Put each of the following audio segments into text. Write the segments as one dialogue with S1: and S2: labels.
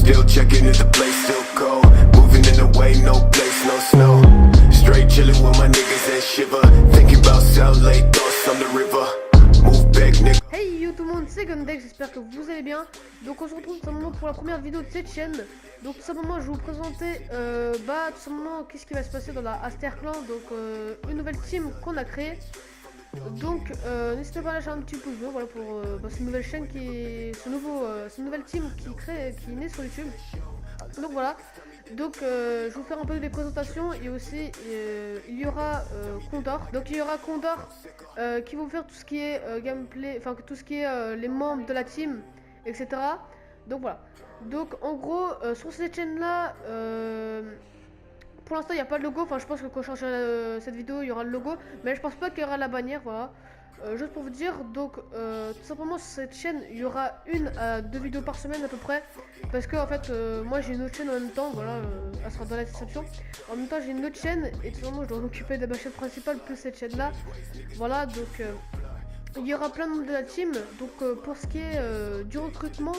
S1: Still checking if the place still cold. Moving in the way, no place, no snow. Straight chilling with my niggas and shiver. Thinking about South Lake, thoughts on the river. Move back, nigga.
S2: Hey yo tout le monde, c'est Gundex, j'espère que vous allez bien. Donc on se retrouve tout simplement pour la première vidéo de cette chaîne. Donc tout simplement je vais vous présenter tout simplement qu'est-ce qui va se passer dans la Aster Clan. Donc une nouvelle team qu'on a créée. Donc n'hésitez pas à lâcher un petit pouce bleu, voilà, pour cette nouvelle chaîne cette nouvelle team qui est née sur YouTube. Donc voilà. Donc je vais vous faire un peu des présentations et aussi il y aura Condor. Donc il y aura Condor qui va vous faire tout ce qui est gameplay, enfin tout ce qui est les membres de la team, etc. Donc voilà. Donc en gros sur cette chaîne là, pour l'instant il n'y a pas de logo. Enfin je pense que quand je changerai cette vidéo il y aura le logo, mais je pense pas qu'il y aura la bannière, voilà. Juste pour vous dire, donc tout simplement sur cette chaîne il y aura 1 à 2 vidéos par semaine à peu près, parce que en fait moi j'ai une autre chaîne en même temps, voilà, elle sera dans la description. En même temps j'ai une autre chaîne et tout simplement je dois m'occuper de ma chaîne principale plus cette chaîne là, voilà. Donc il y aura plein de monde de la team. Donc pour ce qui est du recrutement,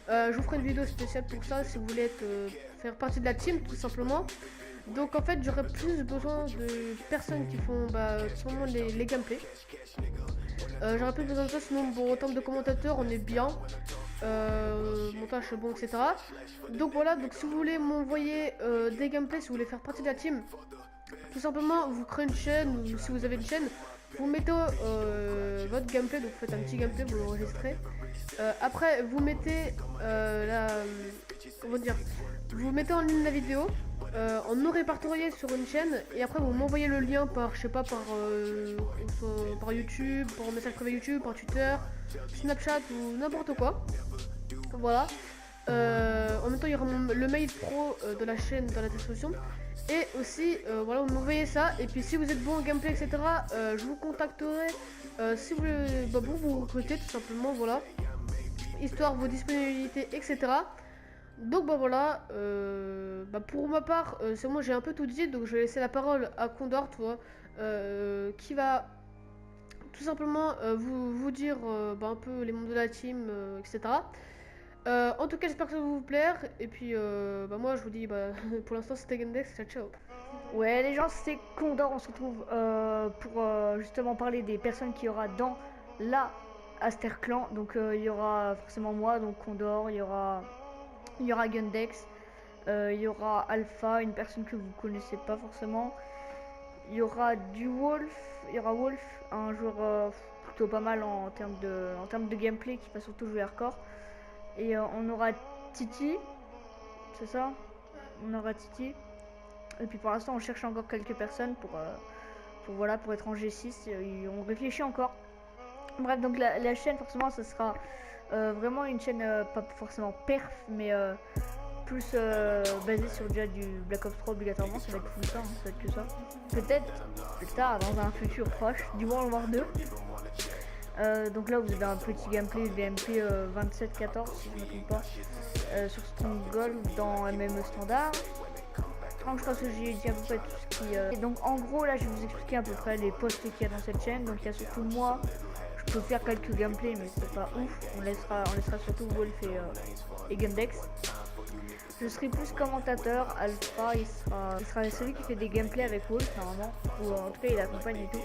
S2: je vous ferai une vidéo spéciale pour ça si vous voulez faire partie de la team tout simplement. Donc en fait j'aurais plus besoin de personnes qui font tout simplement les gameplays. J'aurais plus besoin de ça, sinon bon, en termes de commentateurs on est bien, montage c'est bon, etc. Donc voilà, donc si vous voulez m'envoyer des gameplays, si vous voulez faire partie de la team, tout simplement vous créez une chaîne, ou si vous avez une chaîne, vous mettez votre gameplay, donc vous faites un petit gameplay, vous l'enregistrez. Après vous mettez vous mettez en ligne la vidéo en non répertorié sur une chaîne, et après vous m'envoyez le lien par, je sais pas, par YouTube, par message privé YouTube, par Twitter, Snapchat ou n'importe quoi. Voilà. En même temps il y aura le mail pro de la chaîne dans la description. Et aussi voilà, vous m'envoyez ça, et puis si vous êtes bon en gameplay, etc., je vous contacterai si vous voulez, pour vous recruter tout simplement, voilà, histoire vos disponibilités, etc. Donc voilà, pour ma part c'est moi, j'ai un peu tout dit, donc je vais laisser la parole à Condor, tu vois, qui va tout simplement vous dire un peu les membres de la team, etc. En tout cas j'espère que ça va vous plaire, et puis moi je vous dis pour l'instant c'était Gundex, ciao.
S3: Ouais les gens, c'est Condor, on se retrouve pour justement parler des personnes qu'il y aura dans la Aster Clan. Donc il y aura forcément moi, donc Condor, il y aura Gundex, il y aura Alpha, une personne que vous connaissez pas forcément. Il y aura Wolf, un joueur plutôt pas mal en termes de gameplay, qui va surtout jouer hardcore. Et on aura Titi, c'est ça, on aura Titi. Et puis pour l'instant on cherche encore quelques personnes pour être en G6, et on réfléchit encore. Bref, donc la chaîne forcément ce sera vraiment une chaîne pas forcément perf, mais plus basée sur déjà du Black Ops 3 obligatoirement. Ça va être tout ça, ça va être que ça. Peut-être plus tard, dans un futur proche, du World War 2. Donc là vous avez un petit gameplay VMP 27-14 si je ne me trompe pas, sur Stronghold dans MME standard. Je pense que j'ai dit à peu près tout ce qui Et donc en gros là je vais vous expliquer à peu près les postes qu'il y a dans cette chaîne. Donc il y a surtout moi, je peux faire quelques gameplays mais c'est pas ouf, on laissera surtout Wolf et Gundex. Je serai plus commentateur. Alpha il sera celui qui fait des gameplays avec Wolf normalement, ou en tout cas il accompagne et tout.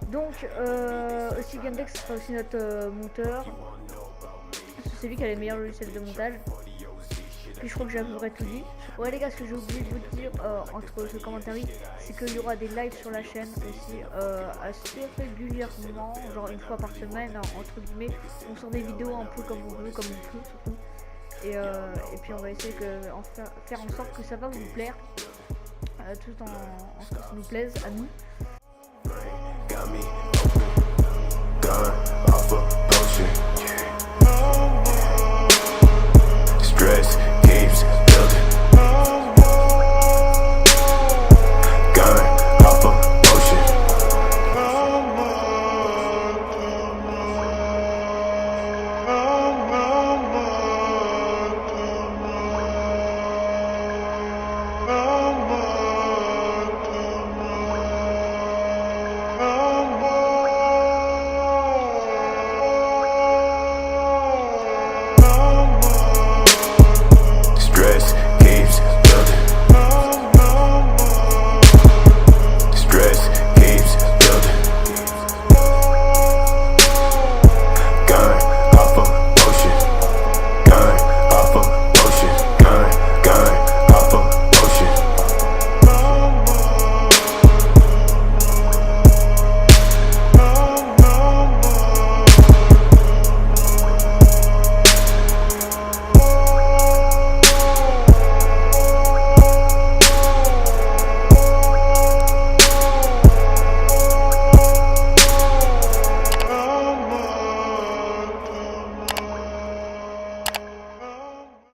S3: Donc aussi Gundex sera aussi notre monteur, c'est lui qui a les meilleurs logiciels de montage. Puis je crois que j'ai à peu près tout dit. Ouais les gars, ce que j'ai oublié de vous dire entre ce commentaire, c'est qu'il y aura des lives sur la chaîne aussi assez régulièrement, genre une fois par semaine, entre guillemets. On sort des vidéos un peu comme on veut, comme on peut surtout. Et puis on va essayer faire en sorte que ça va vous plaire, tout en ce que ça nous plaise à nous.